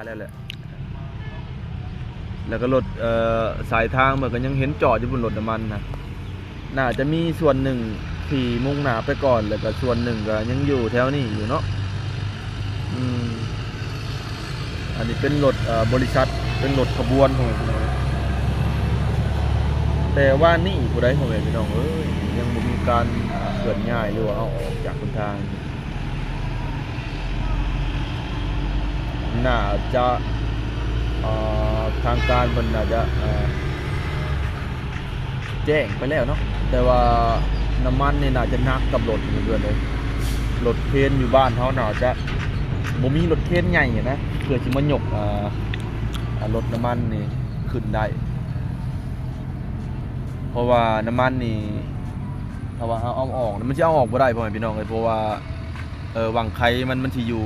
แล้วแหละแล้วก็รถสายทางมันก็ยังเห็นจอดอยู่บนรถน้ำมันนะน่าจะมีส่วนหนึ่งที่มุ่งหน้าไปก่อนแล้วก็ส่วนหนึ่งก็ยังอยู่แถวนี้อยู่เนาะอันนี้เป็นรถบริษัทเป็นรถขบวนของพี่น้องแต่ว่านี่ผู้ใดของพี่น้องยังบ่มีการเคลื่อนย้ายหรือว่าเอาออกจากทางน่าจะทางการมันน่าจะแจ้งไปแล้วเนาะแต่ว่าน้ำมันนี่น่าจะนักกับรถเพื่อนเลยรถเคนอยู่บ้านเขาน่าจะบ่มีรถเคนใหญ่นะเพื่อที่มันยกรถน้ำมันนี่ขึ้นได้เพราะว่าน้ำมันนี่ถ้าว่าเอาออกมันจะเอาออกบ่ได้พ่อแม่พี่น้องเลยเพราะว่าวังไข่มันสิอยู่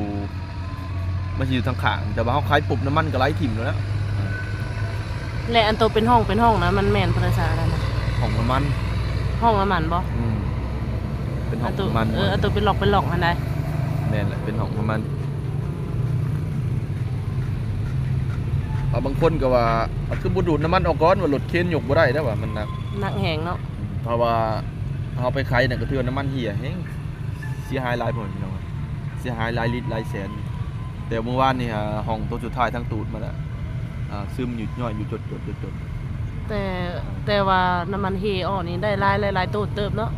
ทางข้างแต่ว่าเขาไข่ปุ๊บน้ำมันก็ไหลถิ่มแล้วและอันโตเป็นห้องนะมันแม่นภาษาอะไรนะห้องน้ำมันบ่เป็นห้องน้ำมันอันโตเป็นหลอกอันใดแม่นแหละเป็นห้องน้ำมันบางคนก็ว่าคือบ่ดูดน้ำมันออกก่อนว่ารถเข็นยกบ่ได้แล้วว่ามันหนักแหงเนาะเพราะว่าเฮาไปไข่น่ะก็ถือน้ำมันเหี่ยแฮงเสียหายหลายพ่อพี่น้องเสียหายหลายลิตรหลายแสนแต่เมื่อวานนี่ห้องตัวสุดท้ายทั้งตูดมาแล้วซึมอยู่ย่อยอยู่จดแต่ว่าน้ำมันเฮออกนี่ได้หลายตูดเติบเนาะ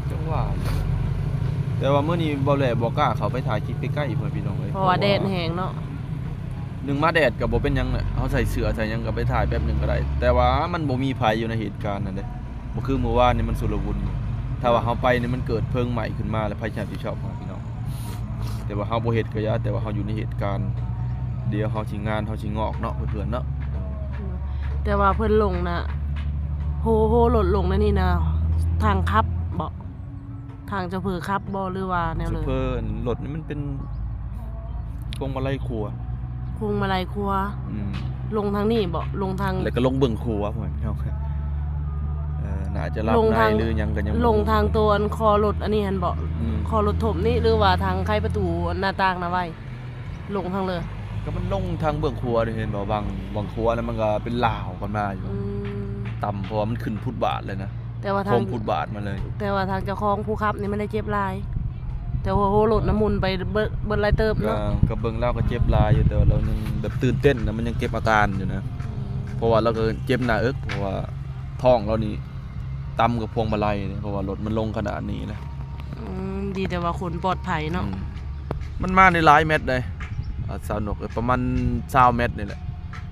จังว่าแต่ว่ามื้อนี้บ่แลบ่กล้าเข้าไปถ่ายคลิปใกล้ๆพ่อพี่น้องเลยเพราะว่าแดดแห้งเนาะนึงมาแดดก็บ่เป็นหยังน่ะเฮาใส่เสื้อใส่หยังก็ไปถ่ายแป๊บนึงก็ได้แต่ว่ามันบ่มีภัยอยู่ในเหตุการณ์นั่นเด้บ่คือเมื่อวานนี่มันสุรวุ่นถ้าว่าเฮาไปนี่มันเกิดเพลิงไหม้ขึ้นมาแล้วภัยรับผิดชอบของพี่น้องแต่ว่าเฮาบ่เฮ็ดก็อย่าแต่ว่าเฮาอยู่ในเหตุการณ์เดี๋ยวเฮาสิงานเฮาสิงอกเนาะเพื่อนๆเนาะแต่ว่าเพิ่นลงน่ะโหลดลงนั่นนี่นะทางขับบ่ทางจะเผอขับบ่หรือว่าแนวเลยเพิ่นรถนี่มันเป็นพวงมาลัยครัวลงทางนี้บ่ลงทางแล้วก็ลงเบิ่งครัวพ่อพี่น้องน่าจะรับในหรือยังก็ยังลงทางตัวคอรถอันนี้หั่นบ่คอรถถมนี่หรือว่าทางไขประตูหน้าต่างนะไว้ลงทางเลยก็มันลงทางเบื้องครัวเห็นบ่บางครัวแล้วมันก็เป็นลาวกันมาอยู่ต่ำเพราะว่ามันขึ้นฟุตบาทเลยนะแต่ว่าทางฟุตบาทมาเลยแต่ว่าทางเจ้าของผู้ขับนี่ไม่ได้เจ็บลายแต่ว่าโหรถน้ำมุนไปเบิ่หลายเติบเนาะก็เบิ่งแล้วก็เจ็บลายอยู่แต่เรายังแบบตื่นเต้นนะมันยังเก็บอาการอยู่นะเพราะว่าเราก็เจ็บหน้าอกเพราะว่าท้องเรานี่ต่ำกับพวงมาลัยเพราะว่ารถมันลงขนาดนี้นะดีแต่ว่าคนปลอดภัยเนาะมันมาในหลายเม็ดเลยสาวนกประมาณ20 เมตรนี่แหละ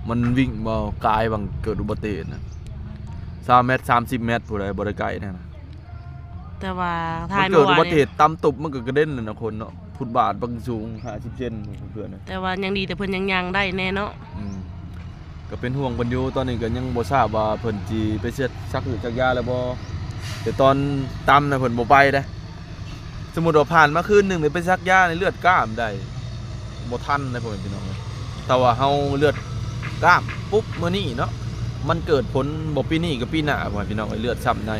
มันวิ่งมากายบางเกิดอุบัติเหตุนะ20 เมตร30 เมตรผู้ใดบ่ได้ไกลนะแต่ว่าทายเกิดอุบัติเหตุต่ำตุบมันก็กระเด็นเลยนะคนเนาะฟุตบาทบางสูง50 เซนเพื่อนแต่ว่ายังดีแต่เพิ่นยังได้แน่เนาะก็เป็นห่วงเพิ่นอยู่ตอนนี้ก็ยังบ่ทราบว่าเพิ่นสิไปเช็ดซักหรือจักยาแล้วบ่แต่ตอนต่ำน่ะเพิ่นบ่ไปเด้สมมุติว่าผ่านมาคืนนึงนี่ไปซักยาในเลือดกล้ามได้บ่ทันนะพ่อพี่น้องแต่ว่าเฮาเลือดกล้ามปุ๊บมื้อนี้เนาะมันเกิดผลบ่ปีนี้ก็ปีหน้าพ่อพี่น้องเลือดซ้ำใน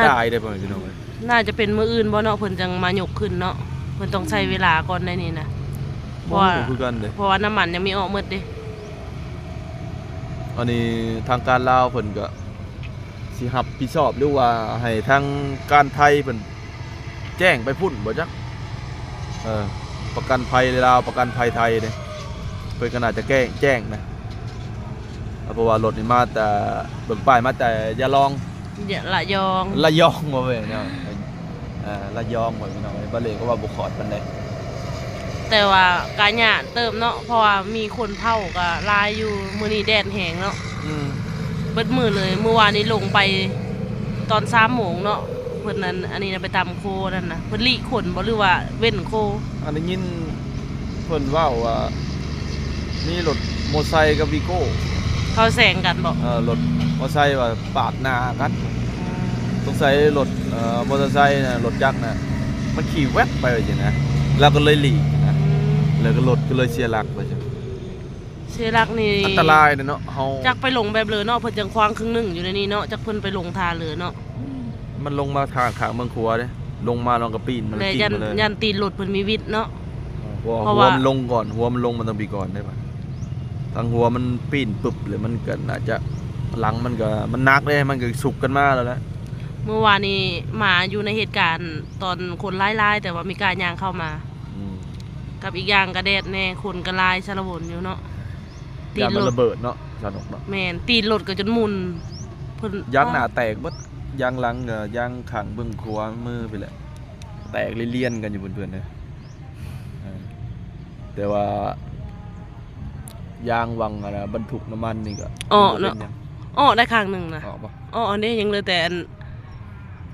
ตายได้พ่อพี่น้องน่าจะเป็นมื้ออื่นบ่เนาะเพิ่นจังมายกขึ้นเนาะเพิ่นต้องใช้เวลาก่อนได้นี่นะเพราะว่าน้ำมันยังมีออกหมดเด้อันนี้ทางการลาวเพิ่นก็สิรับผิดชอบหรือว่าให้ทางการไทยเพิ่นแจ้งไปพุ่นบ่จักประกันภัยลาวประกันภัยไทยเนี่ยเพิ่นก็น่าจะแจ้งนะเพราะว่ารถนี่มาแต่เบิ่งป้ายมาแต่ยะลองละยองบ่เว้ยเนาะละยองบ่พี่น้องบ่เลยก็ว่าบ่ขอดปานใดแต่ว่ากะหยาเติมเนาะเพราะว่ามีคนเผาก็ลายอยู่มื้อนี้แดดแห้งเนาะเบิดมื้อเลยเมื่อวานนี้ลงไปตอน 3:00 นเนาะเพิ่นนั้นอันนี้ไปตำโคนั่นน่ะเพิ่นลีขนบ่หรือว่าเว้นโคอันได้ยินเพิ่นเว้าว่ามีรถมอไซค์กับวีโก้เขาแซงกันบ่รถมอไซค์ว่าปาดหน้ากันสงสัยรถมอเตอร์ไซค์น่ะรถยักษ์น่ะมันขี่แวบไปว่าจังนะแล้วก็เลยหลีกนะแล้วก็รถก็เลยเสียหลักไปจังเสียหลักนี่อันตรายเนาะเฮาจักไปลงแบบเลยเนาะเพิ่นจังควางครึ่งนึงอยู่ในนี้เนาะจักเพิ่นไปลงทาเลยเนาะมันลงมาทางข้างเมืองครัวเด้ลงมาลองกระปีนมันกินเลยยันตีนรถเพิ่นมีวิทย์เนาะเพราะว่าหัวมันลงก่อนหัวมันลงมันต้องปีก่อนได้ป่ะ ทางหัวมันปีนปึบเลยมันก็น่าจะหลังมันก็มันนักเลยมันก็สุกกันมาแล้วแหละ เมื่อวานนี้หมาอยู่ในเหตุการณ์ตอนคนไล่ๆแต่ว่ามีการยางเข้ามา อืม กับอีกอย่างกระแดดแน่คนกระลายชะละวนอยู่เนาะตี ยาน น มัน รถ ระเบิดเนาะสนุกเนาะ แมนตีนรถก็จนหมุนเพิ่น ยางหน้าแตกเบิดยางหลังก็ยางข้างเบื้องขวามือไปแหละแตกเลี่ยนๆกันอยู่เพื่อนๆเลยแต่ว่ายางวังอะไรบรรทุกน้ำมันนี่ก็ อ้อเนาะอ้อได้ข้างหนึงนะ ออกปะ อ้ออันนี้ยังเหลยแต่อัน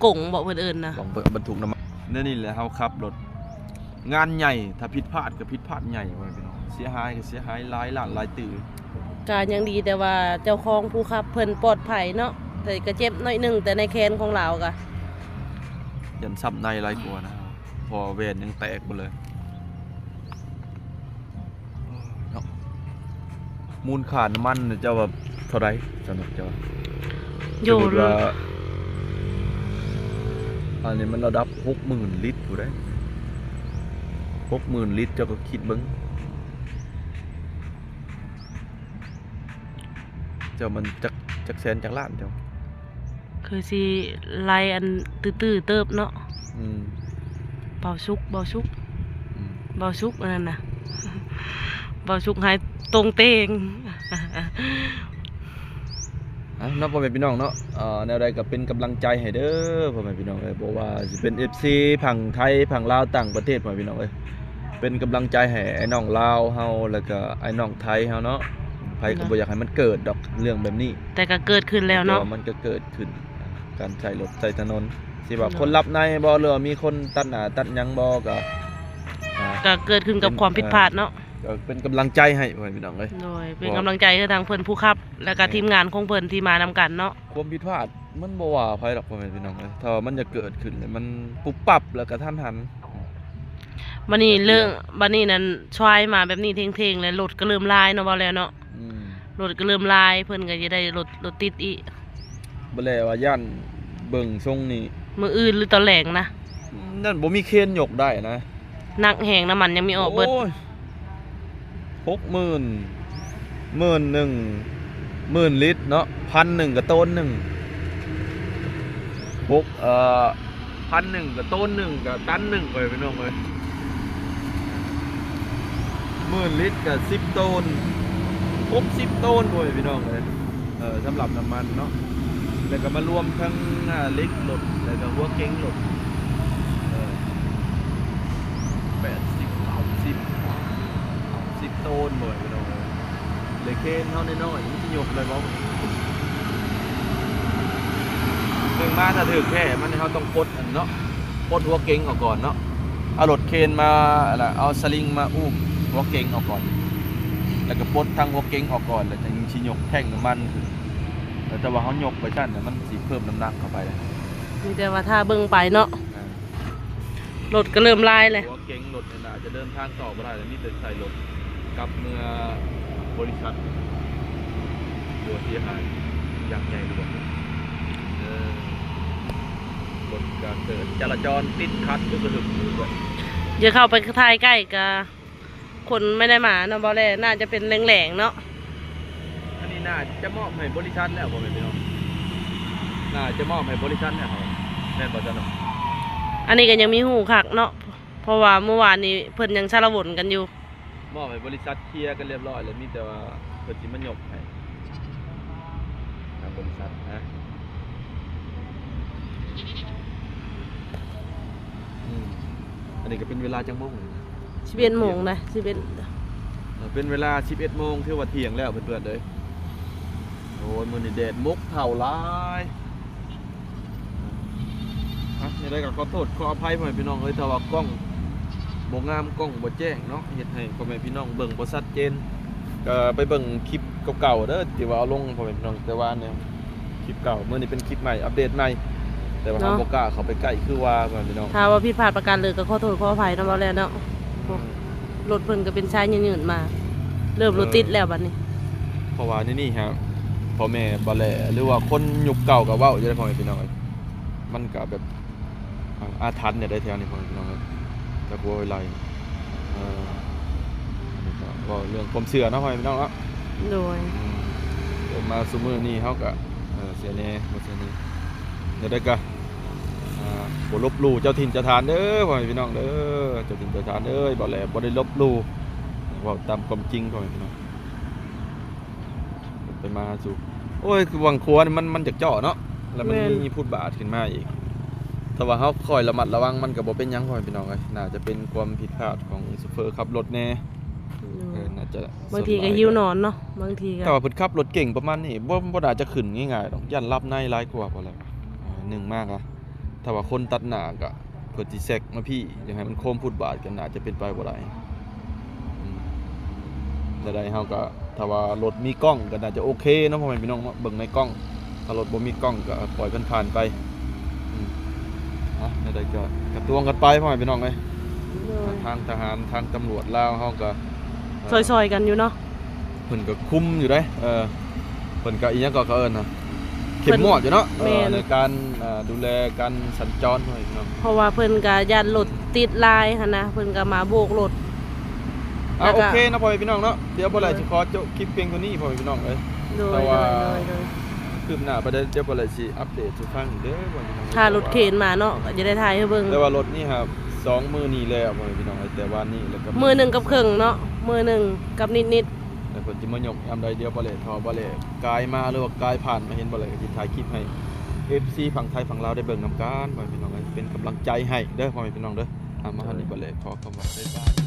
กงบอกเพิ่นเอิ้นนะ ลองบรรทุกน้ำมันนี่แหละเฮาขับรถงานใหญ่ถ้าผิดพลาดก็ผิดพลาดใหญ่ไว้พี่น้องเสียหายก็เสียหายหลายล้านหลายตื่น การยังดีแต่ว่าเจ้าของผู้ขับเพิ่นปลอดภัยเนาะแต่ก็เจ็บน้อยหนึงแต่ในแคนของเราก็ ยันซับในหลายกว่านะพอเวนยังแตกหมดเลยเนาะมูลค่าน้ำมันจะว่าเท่าไหร่สนุกจะว่า อยู่ สมมุติว่าอันนี้มันระดับ 60,000 ลิตรผู้ได้ 60,000 ลิตรเจ้าก็คิดเบิ่งเจ้ามันจักแสนจักล้านเจ้า คือสิไล่อันตื้อๆเติบเนาะ อืม เบาชุก อืม เบาชุกอันนั้นน่ะ เบาชุกหายตรงเตง นับพ่อแม่พี่น้องเนาะแนวใดก็เป็นกำลังใจให้เด้อพ่อแม่พี่น้องเอ้ยบ่ว่าสิเป็น FC ผังไทยผังลาวต่างประเทศพ่อแม่พี่น้องเอ้ยเป็นกำลังใจให้ไอ้น้องลาวเฮาแล้วก็ไอ้น้องไทยเฮาเนาะไผก็บ่อยากให้มันเกิดดอกเรื่องแบบนี้ แต่ก็เกิดขึ้นแล้วเนาะ ดี๋ยมันก็เกิดขึ้นการใช้รถใช้ถนนสิว่าคนรับในบ่หรือว่ามีคนตัดหน้าตัดหยังบ่ก็อ่า ก็เกิดขึ้นกับความผิดพลาดเนาะ ก็เป็นกำลังใจให้พ่อแม่พี่น้องเอ้ย โดยเป็นกำลังใจให้ทางเพิ่นผู้ขับ แล้วก็ทีมงานของเพิ่นที่มานำกันเนาะ ความผิดพลาดมันบ่ว่าไผดอกพ่อแม่พี่น้องเอ้ยถ้าว่ามันจะเกิดขึ้นเลยมันปุ๊บปั๊บแล้วก็ทันหัน บัดนี้เรื่องบัดนี้นั้นช่วยมาแบบนี้เท่งๆแล้วรถก็เริ่มลายเนาะบ่แล้วเนาะ อืม รถก็เริ่มลายเพิ่นก็จะได้รถติดอีก บ่แลว่าย่านเบิ่งทรงนี่ มื้ออื่นหรือตอนแหลงนะ นั่นบ่มีเคนยกได้นะ นักแหงน้ำมันยังมีออกเบิด โย60,000 10,000 ลิตรเนาะ1,000ก็ต้นหนึง1,000ก็ต้นหนึงก็ตันหนึงไปพี่น้องเอ้ย10,000 ลิตรก็10ต้น60ต้นโอ้ยพี่น้องเอ้ยสำหรับน้ำมันเนาะแล้วก็มารวมทั้งเล็กรถแล้วก็หัวเก๋งรถ10ต้นหมดพี่น้องเลยเคนเท่าน้อยๆมันจะยกเลยบ่ถึงมาถ้าถึงแค่มันเขาต้องปลดอันเนาะปลดหัวเก๋งออกก่อนเนาะเอารถเคนมาอะไรเอาสลิงมาอุ้มหัวเก๋งออกก่อนแล้วก็ปลดทั้งหัวเก๋งออกก่อนแล้วจะยิงชิยกแท่งน้ำมันขึ้นแต่ว่าเขายกไปชั้นเนี่ยมันสิเพิ่มน้ำหนักเข้าไปเลย มีแต่ว่าถ้าเบิ่งไปเนาะรถก็เริ่มลายเลย หัวเก๋งรถเนี่ยนะจะเดินทางต่อไม่ได้เลยนี่เดินใส่รถกลับเมื่อบริษัทตัวเสียหายอย่างใหญ่เลยรถการเกิดจราจรติดขัดก็กระหึ่มอยู่ด้วย อย่าเข้าไปทายใกล้กับคนไม่ได้มาเนาะบ่แลน่าจะเป็นแหลงๆเนาะ อันนี้น่าจะมอบให้บริษัทแล้วผมเป็นพี่น้องน่าจะมอบให้บริษัทแล้วครับแม่นบ่จ๊ะเนาะ อันนี้ก็ยังมีหูคักเนาะเพราะว่าเมื่อวานนี้เพิ่นยังชาละวนกันอยู่ มอบให้บริษัทเคลียร์กันเรียบร้อยแล้วมีแต่ว่าเพิ่นสิมายกให้ทางบริษัทนะอันนี้ก็เป็นเวลาจังโมง 11โมงนะ11 เป็นเวลา 11 โมงถือว่าเที่ยงแล้วเพื่อนๆเลยโอ้ยมื้อนี้แดดมุกเท่าหลายนี่ได้ก็ขอโทษขออภัยพ่อแม่พี่น้องเอ้ยถ้าว่ากล้องบ่งามกล้องบ่แจ้งเนาะเฮ็ดให้พ่อแม่พี่น้องเบิ่งบ่ชัดเจนก็ไปเบิ่งคลิปเก่าๆเด้อที่ว่าเอาลงพ่อแม่พี่น้องแต่ว่าเนี่ยคลิปเก่ามื้อนี้เป็นคลิปใหม่อัปเดตใหม่แต่ว่าเราบ่กล้าเข้าไปใกล้คือว่าพ่อแม่พี่น้อง ถ้าว่าผิดพลาดประการเลยก็ขอโทษขออภัยเนาะบ่แล้วเนาะรถเพิ่นก็เป็นชายยืนๆมา เริ่มรถติดแล้วบัดนี้ เพราะว่านี่ฮะพ่อแม่บ่แลหรือว่าคนยุคเก่าก็เว้าอยู่ได้พ่อแม่พี่น้องเอ้ยมันก็แบบอาถรรพ์เนี่ยได้แถวนี้พ่อแม่พี่น้องเอ้ยตะกัวไวไลนี่ก็เรื่องความเชื่อเนาะพ่อแม่พี่น้องเนาะ โดย เดินมาซุมื้อนี้เฮาก็เสียแน่บ่เสียแน่เดี๋ยวได้ก็บ่ลบหลู่เจ้าถิ่นเจ้าทานเด้อพ่อแม่พี่น้องเด้อเจ้าถิ่นเจ้าทานเอ้ยบ่แลบ่ได้ลบหลู่เว้าตามความจริงพ่อแม่พี่น้องไปมาสู่โอ้ยคือวังครัวนี่มันจักเจาะเนาะแล้วมันมีพุทธบาทขึ้นมาอีกถ้าว่าเฮาคอยระมัดระวังมันก็บ่เป็นหยังพ่อแม่พี่น้องเอ้ยน่าจะเป็นความผิดพลาดของโชเฟอร์ขับรถแน่น่าจะ บางทีก็หิวนอนเนาะบางทีก็ แต่ว่าเพิ่นขับรถเก่งประมาณนี้บ่น่าจะขึ้นง่ายๆดอกยันรับในหลายกว่าบ่แล้วหนึ่งมากอะถ้าว่าคนตัดหน้าก็เพิ่นสิแซกมาพี่อยากให้มันโค้งพุทธบาทก็น่าจะเป็นไปบ่ได้แต่ใดเฮาก็ถ้าว่ารถมีกล้องก็น่าจะโอเคเนาะพ่อแม่พี่น้องเนาะเบิ่งในกล้องถ้ารถบ่มีกล้องก็ปล่อยเพิ่นผ่านไปใดๆก็กระตวงกันไปพ่อแม่พี่น้องเอ้ยทางทหารทางตำรวจลาวเฮาก็ ซอยๆกันอยู่เนาะ เพิ่นก็คุมอยู่ได้เพิ่นก็อีหยังก็เขาเอิ้นนะเข้มงวดอยู่เนาะในการดูแลการสัญจรด้วยเนาะ เพราะว่าเพิ่นก็ยันรถติดลายหั่นนะเพิ่นก็มาโบกรถ โอเคนะพ่อแม่พี่น้องเนาะเดี๋ยวบ่ไหร่สิขอจบคลิปเพียงเท่านี้พ่อแม่พี่น้องเอ้ย โด แต่ ย ว่า โดย คืบหน้าบ่ได้เดี๋ยวบ่ไหร่สิอัปเดตให้ฟังเด้อพ่อแม่พี่น้อง ถ้ารถเข็นมาเนาะก็จะได้ถ่ายให้เบิ่ง แต่ว่ารถนี่ครับ2มื้อนี้แล้วพ่อแม่พี่น้องเอ้ยแต่ว่านี่แล้วก็ มือหนึ่งกับครึ่งเนาะมือหนึ่งกับนิด แล้วเพิ่นสิมายกยามใดเดี๋ยวบ่ไหร่ทอบ่ไหร่กายมาหรือว่ากายผ่านมาเห็นบ่ไหร่ก็สิถ่ายคลิปให้ FC ฝั่งไทยฝั่งลาวได้เบิ่งนำกันพ่อแม่พี่น้องเอ้ยเป็นกำลังใจให้เด้อพ่อแม่พี่น้องเด้อมาหันนี่บ่เลยขอคำว่าบ๊ายบาย